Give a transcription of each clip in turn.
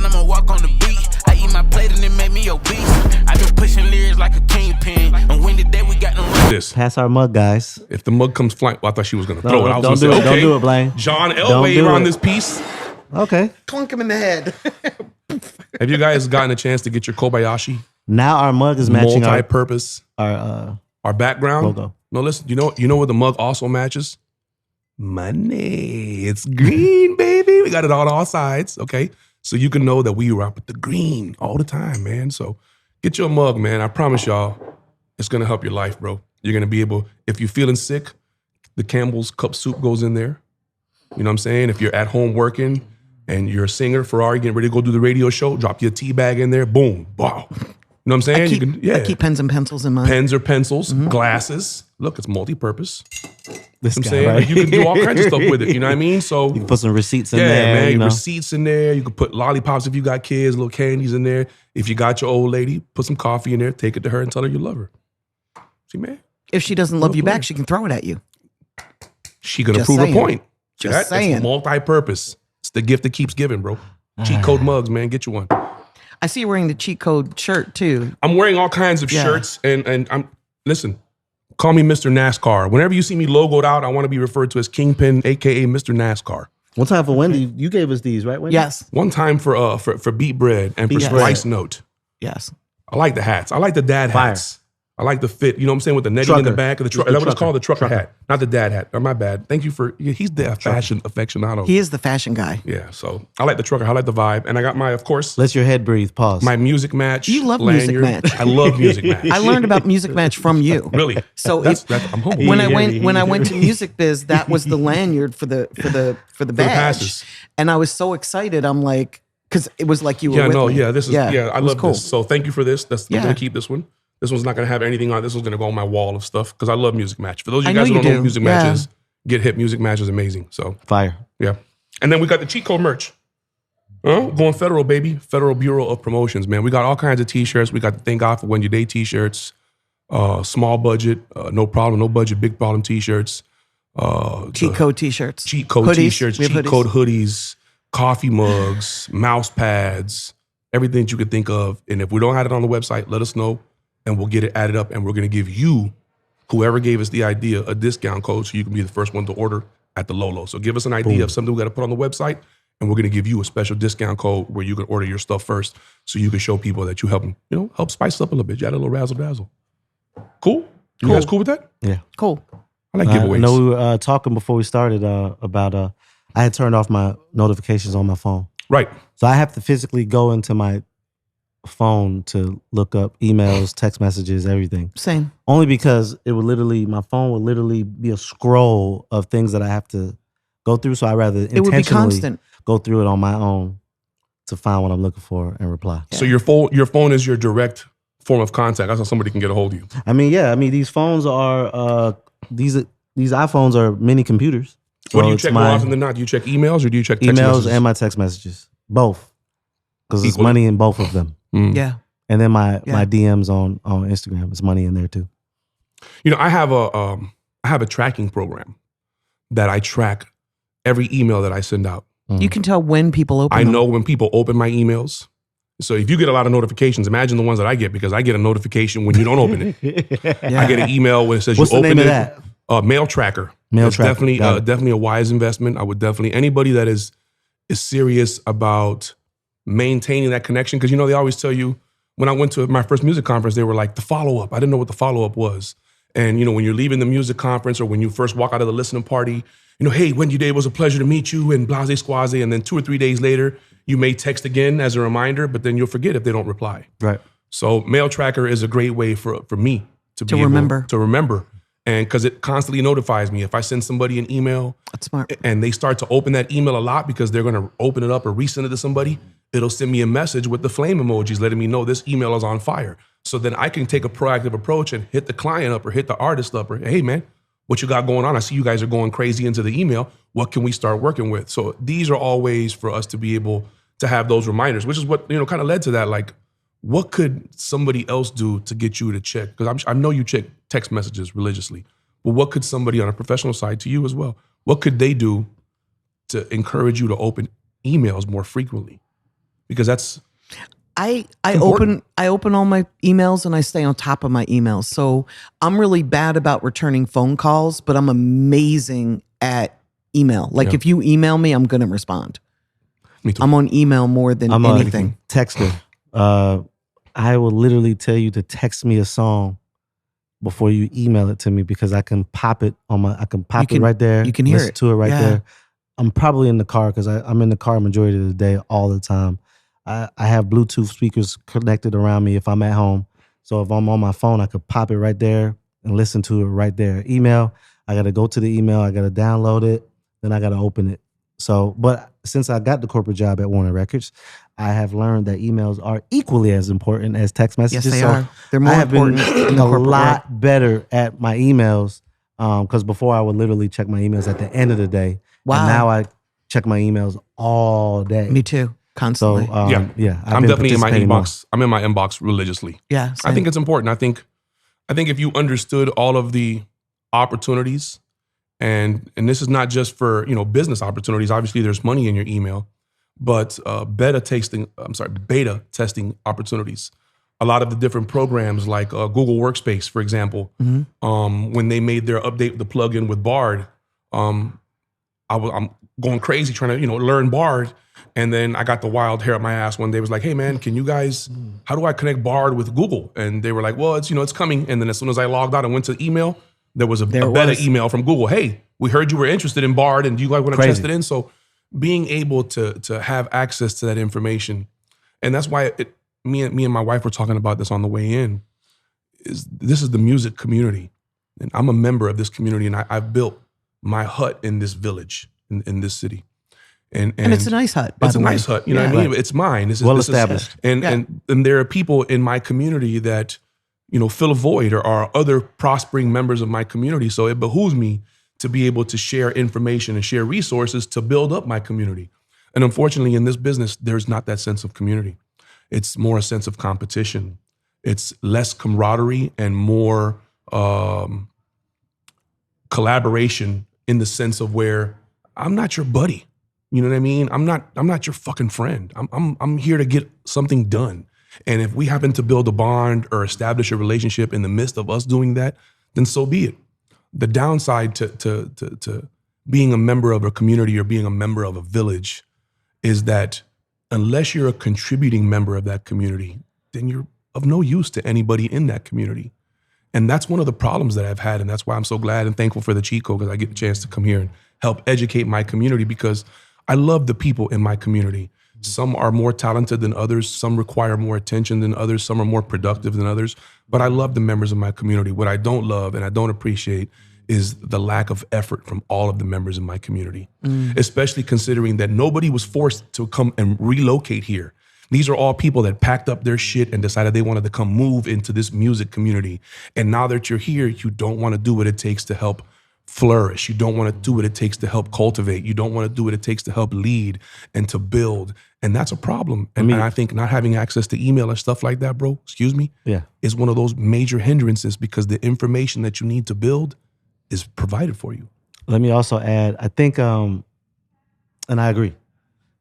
I'ma walk on the beat. I eat my plate and it make me obese. I been pushing lyrics like a kingpin. And when today we got them. This. Pass our mug, guys. If the mug comes flying, well, I thought she was going to throw it. I was don't gonna do say, it. okay, Don't do it, Blaine. John Elway on this piece. Okay. Clunk him in the head. Have you guys gotten a chance to get your Kobayashi? Now our mug is matching multi-purpose. Our background logo. No, listen. You know what the mug also matches? Money. It's green, baby. We got it on all sides. Okay, so you can know that we rock with the green all the time, man. So get your mug, man. I promise y'all, it's gonna help your life, bro. You're gonna be able. If you're feeling sick, the Campbell's cup soup goes in there. You know what I'm saying? If you're at home working and you're a singer, Ferrari, getting ready to go do the radio show, drop your tea bag in there, boom, wow. You know what I'm saying? I keep pens and pencils in mine. Pens or pencils, glasses. Look, it's multi-purpose. This I'm guy, saying, right? like, you can do all kinds of stuff with it. You know what I mean? So you can put some receipts in yeah, there. man, you know? receipts in there. You can put lollipops if you got kids, little candies in there. If you got your old lady, put some coffee in there. Take it to her and tell her you love her. See, man. If she doesn't love you back, she can throw it at you. She gonna Just prove saying. a point. Just That's saying. multi-purpose. It's the gift that keeps giving, bro. Cheat code mugs, man. Get you one. I see you wearing the cheat code shirt too. I'm wearing all kinds of shirts, and I'm listen. Call me Mr. NASCAR. Whenever you see me logoed out, I want to be referred to as Kingpin, aka Mr. NASCAR. One time for Wendy, you gave us these, right, Wendy? Yes. One time for Beat Bread and for Beat Splice Bread. Note. Yes. I like the hats. I like the dad Fire. hats. I like the fit. You know what I'm saying? With the netting in the Trucker. back of the truck. It's the That's what it's called, the trucker trucker. hat. Not the dad hat. Oh, my bad. Thank you for, he's the fashion aficionado. He is the fashion guy. Yeah, so I like the trucker. I like the vibe. And I got my, of course, Let your head breathe. Pause. my music match. You love lanyard. Music Match. I love music match. I learned about Music Match from you. Really? So that's I'm humble. when I went to Music Biz, that was the lanyard for the badge, passes. and I was so excited. I'm like, because it was like you were. Yeah, with no, me. yeah, this is, I it was love this. So thank you for this. I'm Yeah. going to keep this one. This one's not going to have anything on it. This one's going to go on my wall of stuff because I love Music Match. For those of you I guys know who don't you know do. what Music Yeah. Match is, get hip. Music Match is amazing. So, Fire. yeah. And then we got the cheat code merch. Going federal, baby. Federal Bureau of Promotions, man. We got all kinds of t-shirts. We got the Thank God for When You Day t-shirts, small budget, no problem, no budget, big problem t-shirts. Cheat code t-shirts. Cheat code Hoodies. t-shirts, We have cheat code hoodies, coffee mugs, mouse pads, everything that you could think of. And if we don't have it on the website, let us know and we'll get it added up. And we're going to give you, whoever gave us the idea, a discount code so you can be the first one to order at the Lolo. So give us an idea of something we got to put on the website and we're going to give you a special discount code where you can order your stuff first so you can show people that you help them, help spice it up a little bit. You add a little razzle dazzle. Cool? You guys cool with that? Yeah. Cool. I like giveaways. I know we were talking before we started about I had turned off my notifications on my phone. Right. So I have to physically go into my phone to look up emails, text messages, everything. Same. Only because my phone would literally be a scroll of things that I have to go through. So I rather It would be intentionally constant. go through it on my own to find what I'm looking for and reply. So your phone is your direct form of contact. That's how somebody can get a hold of you. I mean, these phones are these iPhones are mini computers. What do you it's check more often than not? Do you check emails or do you check text emails messages? and my text messages, both, because it's Equally. money in both of them. Mm. Yeah. And then my DMs on Instagram, it's money in there too. I have a tracking program that I track every email that I send out. You can tell when people open I them. know when people open my emails. So if you get a lot of notifications, imagine the ones that I get because I get a notification when you don't open it. Yeah. I get an email when it says What's you the opened name it. of that? Mail tracker. Mail It's tracker. definitely Got it. definitely a wise investment. I would definitely anybody that is serious about maintaining that connection because they always tell you when I went to my first music conference they were like the follow up. I didn't know what the follow up was, and when you're leaving the music conference or when you first walk out of the listening party, hey, Wendy Day, it was a pleasure to meet you, and blase squaze, and then 2 or 3 days later you may text again as a reminder, but then you'll forget if they don't reply. Right. So Mail Tracker is a great way for me to be remember. able to remember. And because it constantly notifies me if I send somebody an email That's smart. and they start to open that email a lot because they're going to open it up or resend it to somebody, it'll send me a message with the flame emojis letting me know this email is on fire. So then I can take a proactive approach and hit the client up or hit the artist up or, hey man, what you got going on? I see you guys are going crazy into the email. What can we start working with? So these are all ways for us to be able to have those reminders, which is what, kind of led to that. Like, what could somebody else do to get you to check? Because I know you check text messages religiously, but what could somebody on a professional side to you as well? What could they do to encourage you to open emails more frequently? because that's I important. open all my emails and I stay on top of my emails. So I'm really bad about returning phone calls, but I'm amazing at email. Like Yeah. if you email me, I'm gonna respond. Me too. I'm on email more than I'm anything. a texter. I will literally tell you to text me a song before you email it to me because I can pop it on my. I can pop it right there. You can hear listen it. to it right Yeah. there. I'm probably in the car because I'm in the car majority of the day, all the time. I have Bluetooth speakers connected around me if I'm at home. So if I'm on my phone, I could pop it right there and listen to it right there. Email, I got to go to the email. I got to download it. Then I got to open it. So, but since I got the corporate job at Warner Records, I have learned that emails are equally as important as text messages. Yes, they so are. They're more I have important been in the a corporate lot better at my emails because before I would literally check my emails at the end of the day. Wow. And now I check my emails all day. Me too. Constantly. So Yeah. I've I'm been definitely in my participating more. inbox. I'm in my inbox religiously. Yeah. I same. think it's important. I think if you understood all of the opportunities, and this is not just for business opportunities. Obviously, there's money in your email, but beta testing opportunities. A lot of the different programs like Google Workspace, for example, when they made their update, the plugin with Bard, I'm going crazy trying to learn Bard. And then I got the wild hair up my ass one day. It was like, hey man, can you guys, how do I connect Bard with Google? And they were like, well, it's coming. And then as soon as I logged out and went to the email, there was a beta email from Google. Hey, we heard you were interested in Bard and do you guys want to test it in? So being able to have access to that information. And that's why me and my wife were talking about this on the way in, this is the music community. And I'm a member of this community and I've built my hut in this village, in this city. And it's a nice hut. It's a nice hut. You know what I mean? It's mine. This is Well established. And there are people in my community that, fill a void or are other prospering members of my community. So it behooves me to be able to share information and share resources to build up my community. And unfortunately, in this business, there's not that sense of community. It's more a sense of competition. It's less camaraderie and more collaboration in the sense of where I'm not your buddy. You know what I mean? I'm not your fucking friend. I'm here to get something done. And if we happen to build a bond or establish a relationship in the midst of us doing that, then so be it. The downside to being a member of a community or being a member of a village is that unless you're a contributing member of that community, then you're of no use to anybody in that community. And that's one of the problems that I've had. And that's why I'm so glad and thankful for the Cheat Code, because I get the chance to come here and help educate my community, because I love the people in my community. Some are more talented than others. Some require more attention than others. Some are more productive than others. But I love the members of my community. What I don't love and I don't appreciate is the lack of effort from all of the members in my community, especially considering that nobody was forced to come and relocate here. These are all people that packed up their shit and decided they wanted to come move into this music community. And now that you're here, you don't want to do what it takes to help flourish. You don't want to do what it takes to help cultivate. You don't want to do what it takes to help lead and to build. And that's a problem. And I think not having access to email and stuff like that, bro, is one of those major hindrances, because the information that you need to build is provided for you. Let me also add, I think, and I agree.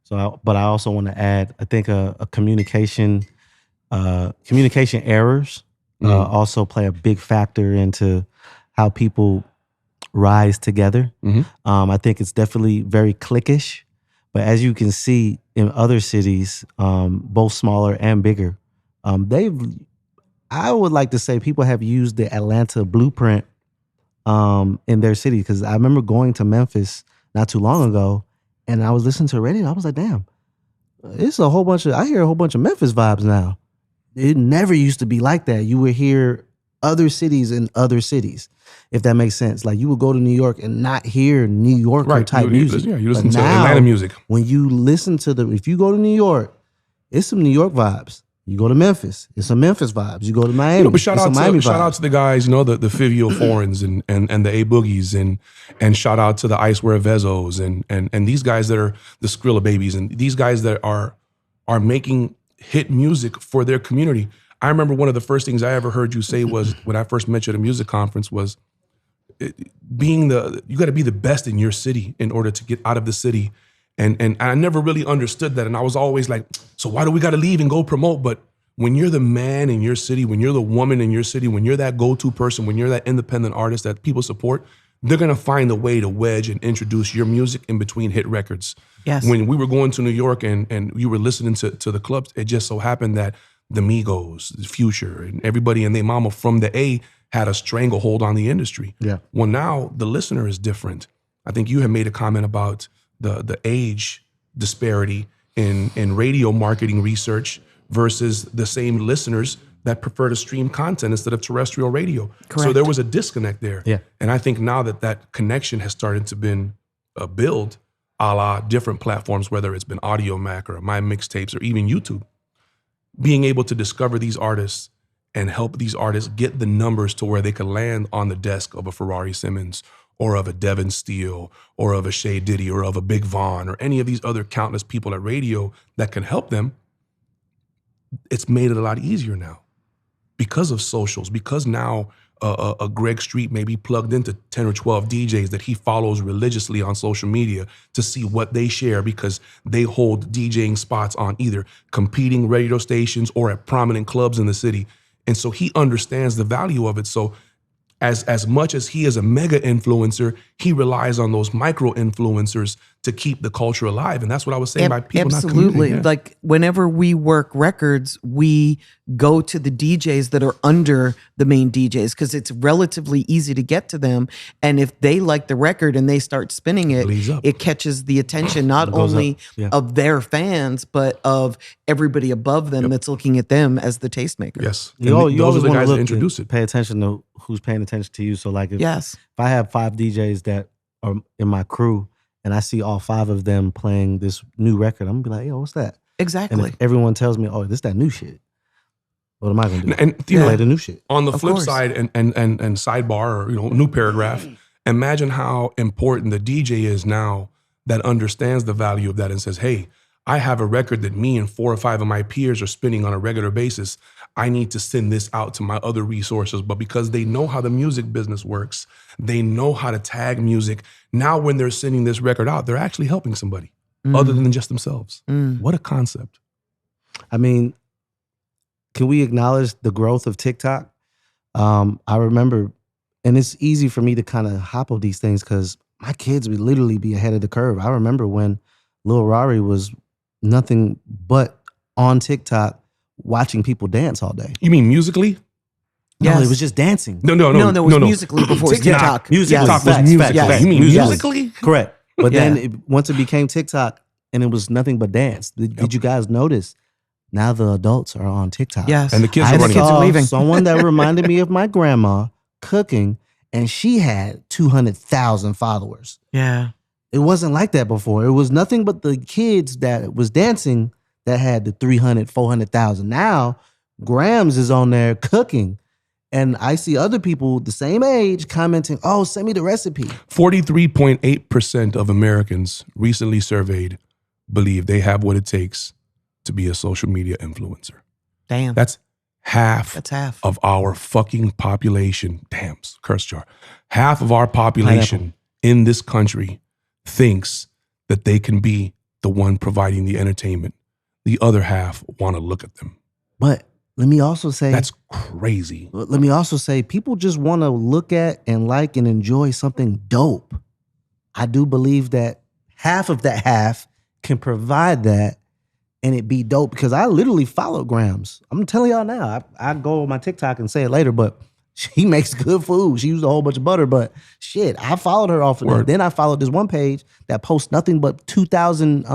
But I also want to add, I think a communication errors also play a big factor into how people rise together. I think it's definitely very cliquish, but as you can see in other cities, both smaller and bigger, I would like to say people have used the Atlanta blueprint in their city, because I remember going to Memphis not too long ago, and I was listening to radio. I was like, damn, I hear a whole bunch of Memphis vibes now. It never used to be like that. You would hear other cities in other cities, if that makes sense. Like you would go to New York and not hear New Yorker type music. You listen to Atlanta music. When you listen to if you go to New York, it's some New York vibes. You go to Memphis, it's some Memphis vibes. You go to Miami, but shout out to the guys, the Fivio Foreigns and the A Boogies and shout out to the Icewear Vezos and these guys that are the Skrilla Babies and these guys that are making hit music for their community. I remember one of the first things I ever heard you say was, when I first met you at a music conference, was you got to be the best in your city in order to get out of the city And I never really understood that. And I was always like, so why do we got to leave and go promote? But when you're the man in your city, when you're the woman in your city, when you're that go-to person, when you're that independent artist that people support, they're going to find a way to wedge and introduce your music in between hit records. Yes. When we were going to New York and you were listening to the clubs, it just so happened that the Migos, the Future, and everybody and their mama from the A had a stranglehold on the industry. Yeah. Well, now the listener is different. I think you have made a comment about the age disparity in radio marketing research versus the same listeners that prefer to stream content instead of terrestrial radio. Correct. So there was a disconnect there. Yeah. And I think now that connection has started to been build a la different platforms, whether it's been Audio Mac or My Mixtapes or even YouTube, being able to discover these artists and help these artists get the numbers to where they can land on the desk of a Ferrari Simmons or of a Devin Steele or of a Shay Diddy or of a Big Von or any of these other countless people at radio that can help them. It's made it a lot easier now because of socials, because now a Greg Street may be plugged into 10 or 12 DJs that he follows religiously on social media to see what they share because they hold DJing spots on either competing radio stations or at prominent clubs in the city. And so he understands the value of it. So as much as he is a mega influencer, he relies on those micro influencers to keep the culture alive. And that's what I was saying by people not Absolutely. communicating. Yeah. Like whenever we work records, we go to the DJs that are under the main DJs because it's relatively easy to get to them. And if they like the record and they start spinning it, Bleeds up. it catches the attention not goes only up. Yeah. of their fans, but of everybody above them that's looking at them as the tastemaker. Yes. You And those always are the want to guys that look introduce and it. pay attention to who's paying attention to you. So like if Yes. I have 5 DJs that are in my crew and I see all 5 of them playing this new record, I'm gonna be like, yo, what's that? And Exactly. if everyone tells me, oh, this that new shit, what am I gonna do? And you Play know, the new shit. on the Of flip course. side and sidebar or new paragraph, imagine how important the DJ is now that understands the value of that and says, hey, I have a record that me and 4 or 5 of my peers are spinning on a regular basis. I need to send this out to my other resources. But because they know how the music business works, they know how to tag music. Now when they're sending this record out, they're actually helping somebody other than just themselves. What a concept. I mean, can we acknowledge the growth of TikTok? I remember, and it's easy for me to kind of hop on these things because my kids would literally be ahead of the curve. I remember when Lil Rari was nothing but on TikTok watching people dance all day. You mean musically? No, Yes. it was just dancing. No. No, was Musically before TikTok. Musically. TikTok was Facts, music. facts, You mean Yes. musically? Correct. But Yeah. then once it became TikTok and it was nothing but dance, did you guys notice? Now the adults are on TikTok. Yes. And the kids I are running. kids are saw leaving. someone that reminded me of my grandma cooking, and she had 200,000 followers. Yeah. It wasn't like that before. It was nothing but the kids that was dancing that had the 300, 400,000. Now, Grams is on there cooking. And I see other people the same age commenting, oh, send me the recipe. 43.8% of Americans recently surveyed believe they have what it takes to be a social media influencer. Damn. That's half That's half. of our fucking population. Damn, curse jar. Half of our population in this country thinks that they can be the one providing the entertainment. The other half want to look at them. But let me also say, That's crazy. people just want to look at and like and enjoy something dope. I do believe that half of that half can provide that and it be dope because I literally follow Grams. I'm telling y'all now, I go on my TikTok and say it later, but she makes good food. She used a whole bunch of butter, but shit, I followed her off of that. Word. Then I followed this one page that posts nothing but 2,000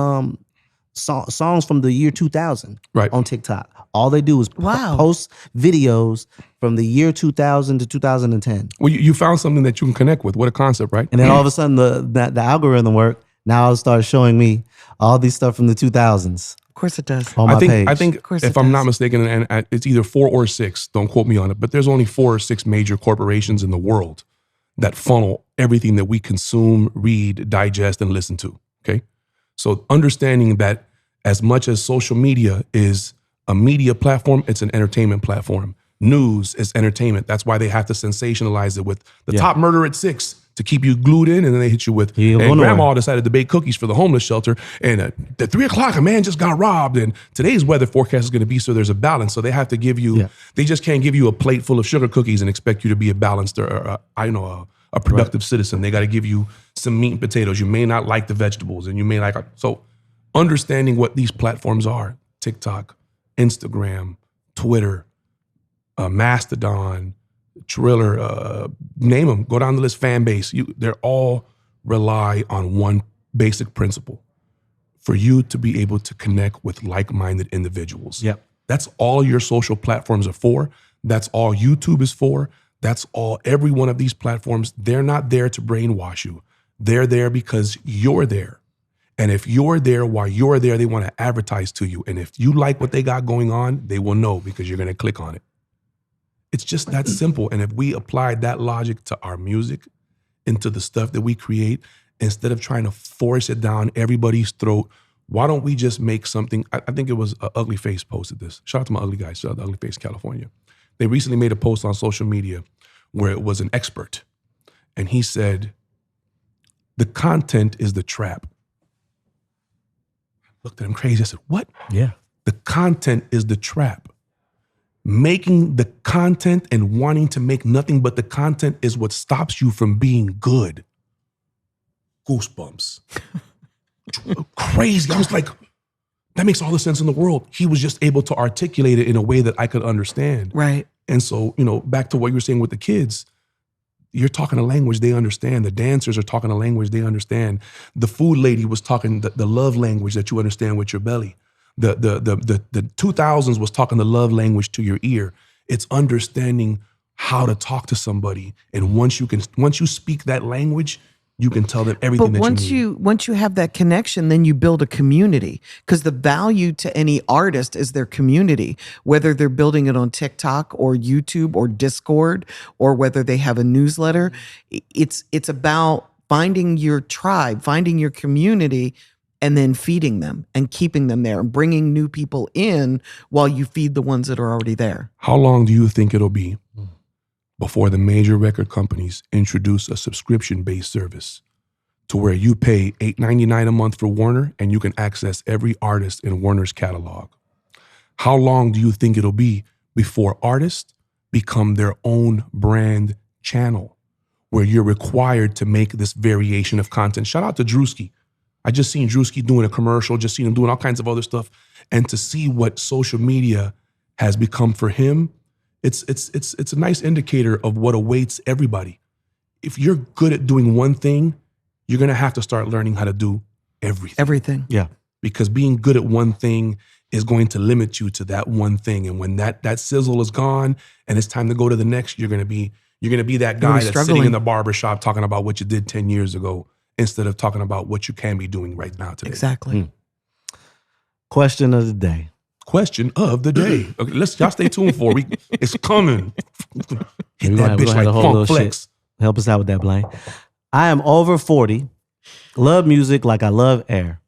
songs from the year 2000 Right. on TikTok. All they do is Wow. post videos from the year 2000 to 2010. Well, you found something that you can connect with. What a concept, right? And then all of a sudden the algorithm worked. Now it'll start showing me all these stuff from the 2000s Of course it does. on my page. I think course if it I'm does. not mistaken, and it's either 4 or 6, don't quote me on it, but there's only 4 or 6 major corporations in the world that funnel everything that we consume, read, digest, and listen to, okay? So understanding that as much as social media is a media platform, it's an entertainment platform. News is entertainment. That's why they have to sensationalize it with the top murder at 6. to keep you glued in, and then they hit you with, You ain't and going grandma nowhere. decided to bake cookies for the homeless shelter, and at 3 o'clock, a man just got robbed, and today's weather forecast is going to be, so there's a balance. So they have to give you, Yeah. they just can't give you a plate full of sugar cookies and expect you to be a balanced or a productive citizen. They got to give you some meat and potatoes. You may not like the vegetables, and you may like, so understanding what these platforms are, TikTok, Instagram, Twitter, Mastodon, Triller, name them, go down the list, fan base. They're all rely on one basic principle: for you to be able to connect with like-minded individuals. Yep. That's all your social platforms are for. That's all YouTube is for. That's all every one of these platforms. They're not there to brainwash you. They're there because you're there. And if you're there while you're there, they want to advertise to you. And if you like what they got going on, they will know because you're going to click on it. It's just that simple. And if we applied that logic to our music, into the stuff that we create, instead of trying to force it down everybody's throat, why don't we just make something? I think it was Ugly Face posted this. Shout out to my ugly guys, shout out to Ugly Face, California. They recently made a post on social media where it was an expert. And he said, the content is the trap. Looked at him crazy. I said, what? Yeah. The content is the trap. Making the content and wanting to make nothing but the content is what stops you from being good. Goosebumps. Crazy. I was like, that makes all the sense in the world. He was just able to articulate it in a way that I could understand. Right. And so, back to what you were saying with the kids, you're talking a language they understand. The dancers are talking a language they understand. The food lady was talking the love language that you understand with your belly. The 2000s was talking the love language to your ear. It's understanding how to talk to somebody. And once you speak that language, you can tell them everything But that you need. once you have that connection, then you build a community, because the value to any artist is their community, whether they're building it on TikTok or YouTube or Discord, or whether they have a newsletter. It's about finding your tribe, finding your community, and then feeding them and keeping them there and bringing new people in while you feed the ones that are already there. How long do you think it'll be before the major record companies introduce a subscription-based service to where you pay $8.99 a month for Warner and you can access every artist in Warner's catalog? How long do you think it'll be before artists become their own brand channel where you're required to make this variation of content? Shout out to Drewski. I just seen Drewski doing a commercial, just seen him doing all kinds of other stuff. And to see what social media has become for him, it's a nice indicator of what awaits everybody. If you're good at doing one thing, you're gonna have to start learning how to do everything. Everything. Yeah. Because being good at one thing is going to limit you to that one thing. And when that sizzle is gone and it's time to go to the next, you're gonna be that guy that's sitting in the barbershop talking about what you did 10 years ago instead of talking about what you can be doing right now today. Exactly. Question of the day. Question of the day. Okay, y'all stay tuned for it. It's coming. Hit We're that gonna bitch have like a whole Funk little Flex. shit. Help us out with that, Blaine. I am over 40. Love music like I love air.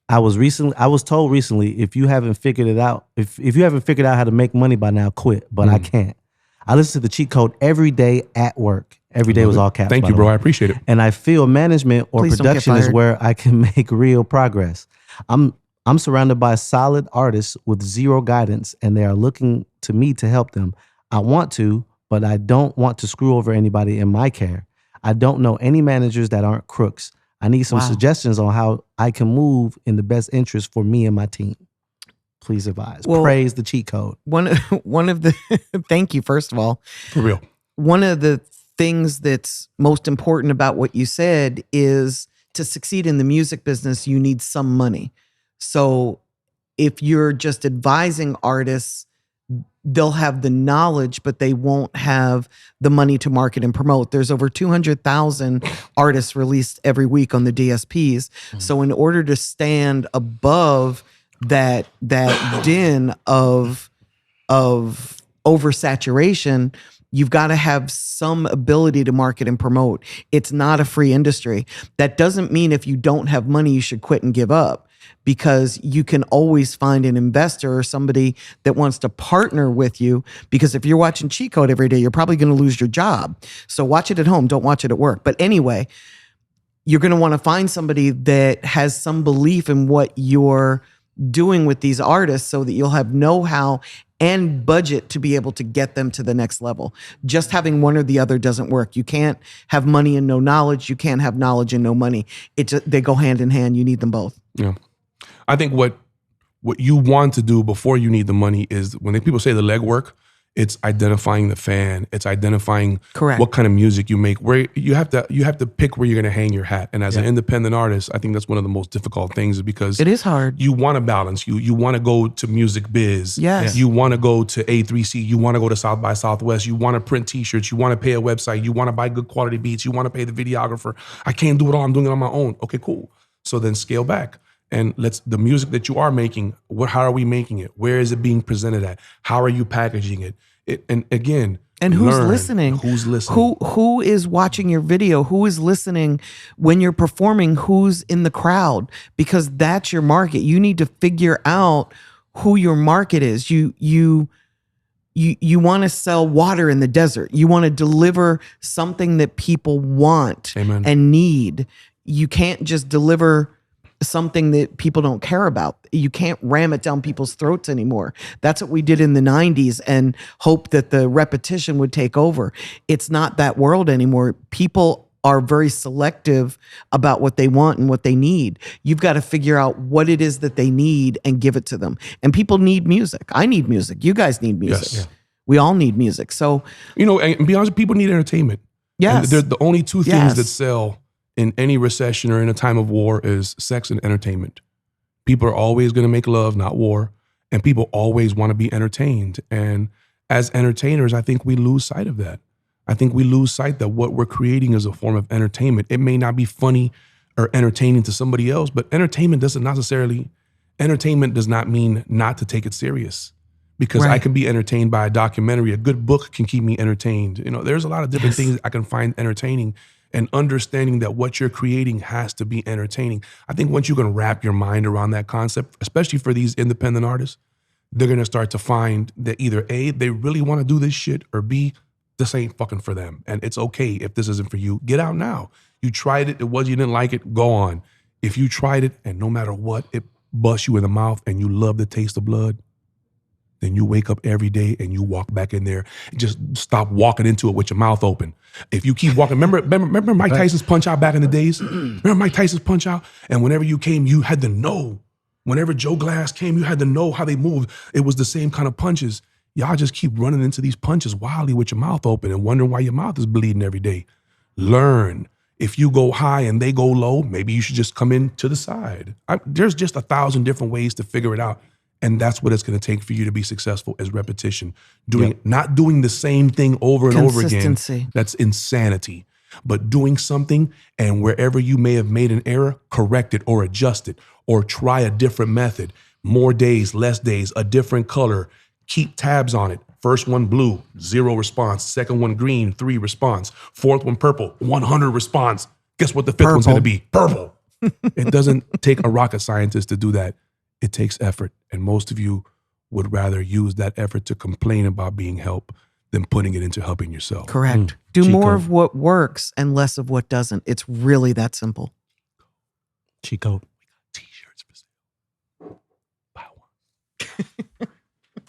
I was told recently, if you haven't figured it out, if you haven't figured out how to make money by now, quit. But I can't. I listen to the cheat code every day at work. Every day was all caps. Thank by you, the bro. way. I appreciate it. And I feel management or Please don't get production is fired. where I can make real progress. I'm surrounded by solid artists with zero guidance, and they are looking to me to help them. I want to, but I don't want to screw over anybody in my care. I don't know any managers that aren't crooks. I need some Wow. suggestions on how I can move in the best interest for me and my team. Please advise. Well- Praise the cheat code. One of the thank you, first of all. For real. One of the things that's most important about what you said is to succeed in the music business, you need some money. So if you're just advising artists, they'll have the knowledge, but they won't have the money to market and promote. There's over 200,000 artists released every week on the DSPs. So in order to stand above that din of oversaturation, you've got to have some ability to market and promote. It's not a free industry. That doesn't mean if you don't have money, you should quit and give up. because you can always find an investor or somebody that wants to partner with you. Because if you're watching Cheat Code every day, you're probably going to lose your job. So watch it at home. Don't watch it at work. But anyway, you're going to want to find somebody that has some belief in what you're doing with these artists so that you'll have know-how and budget to be able to get them to the next level. Just having one or the other doesn't work. You can't have money and no knowledge. You can't have knowledge and no money. They go hand in hand. You need them both. Yeah. I think what you want to do before you need the money is when people say the legwork, it's identifying the fan. It's identifying Correct. what kind of music you make. Where you have to pick where you're going to hang your hat. And as an independent artist, I think that's one of the most difficult things, is because it is hard. You want to balance. You want to go to Music Biz. Yes. You want to go to A3C. You want to go to South by Southwest. You want to print T-shirts. You want to pay a website. You want to buy good quality beats. You want to pay the videographer. I can't do it all. I'm doing it on my own. Okay, cool. So then scale back. And the music that you are making, how are we making it? Where is it being presented at? How are you packaging it? And again, and who's learn. listening? Who's listening? Who is watching your video? Who is listening when you're performing? Who's in the crowd? Because that's your market. You need to figure out who your market is. You want to sell water in the desert. You want to deliver something that people want Amen. and need. You can't just deliver something that people don't care about. You can't ram it down people's throats anymore. That's what we did in the 90s and hope that the repetition would take over. It's not that world anymore. People are very selective about what they want and what they need. You've got to figure out what it is that they need and give it to them. And people need music. I need music. You guys need music. Yes. We all need music. So, and be honest, people need entertainment. yes. And they're the only two things Yes. that sell in any recession or in a time of war is sex and entertainment. People are always going to make love, not war. And people always want to be entertained. And as entertainers, I think we lose sight of that. I think we lose sight that what we're creating is a form of entertainment. It may not be funny or entertaining to somebody else, but entertainment does not mean not to take it serious. Because Right. I can be entertained by a documentary. A good book can keep me entertained. There's a lot of different things I can find entertaining. And understanding that what you're creating has to be entertaining. I think once you can wrap your mind around that concept, especially for these independent artists, they're going to start to find that either A, they really want to do this shit, or B, this ain't fucking for them. And it's okay if this isn't for you. Get out now. You tried it. You didn't like it. Go on. If you tried it and no matter what, it busts you in the mouth and you love the taste of blood, then you wake up every day and you walk back in there. Just stop walking into it with your mouth open. If you keep walking, remember Mike Tyson's Punch Out back in the days? Remember Mike Tyson's Punch Out? And whenever you came, you had to know. Whenever Joe Glass came, you had to know how they moved. It was the same kind of punches. Y'all just keep running into these punches wildly with your mouth open and wondering why your mouth is bleeding every day. Learn. If you go high and they go low, maybe you should just come in to the side. There's just 1,000 different ways to figure it out. And that's what it's going to take for you to be successful, is repetition. Not doing the same thing over and over again. Consistency. That's insanity. But doing something, and wherever you may have made an error, correct it or adjust it or try a different method. More days, less days, a different color. Keep tabs on it. First one blue, 0 response. Second one green, 3 response. Fourth one purple, 100 response. Guess what the fifth one's going to be? Purple. It doesn't take a rocket scientist to do that. It takes effort. And most of you would rather use that effort to complain about being helped than putting it into helping yourself. correct. Do Cheat more code. of what works and less of what doesn't. It's really that simple. Cheat code. T-shirts for sale. Buy one.